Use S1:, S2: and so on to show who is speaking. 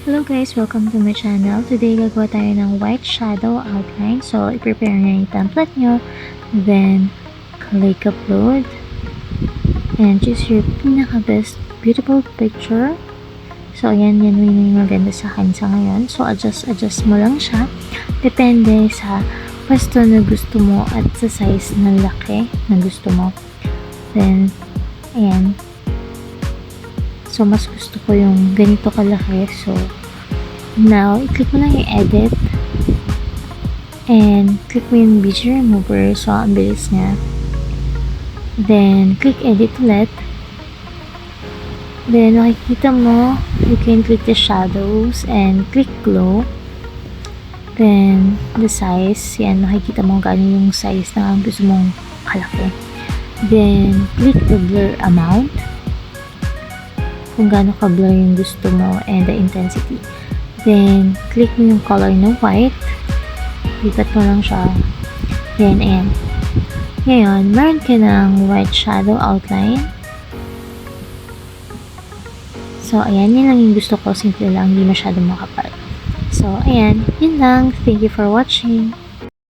S1: Hello guys! Welcome to my channel. Today, gagawa tayo ng white shadow outline. So, i-prepare nyo yung template nyo. Then, click upload. And choose your pinaka-best beautiful picture. So, ayan, yan yung maganda sa akin sa ngayon. So, adjust mo lang siya. Depende sa pwesto na gusto mo at sa size na laki na gusto mo. Then, ayan. So, mas gusto ko yung ganito kalaki. So, now, i-click mo lang yung edit. And, click mo yung picture remover. So, ang bilis niya. Then, click edit ulit. Then, makikita mo, you can click the shadows and click glow. Then, the size. Yan, makikita mo gaano yung size na gusto mong kalaki. Then, click the blur amount. Kung gaano ka-blur yung gusto mo and the intensity. Then, click mo yung color na white. Lipat mo lang siya. Then, ayan. Ngayon, meron ka ng white shadow outline. So, ayan. Yun lang yung gusto ko. Simple lang. Hindi masyado makapal. So, ayan. Yun lang. Thank you for watching.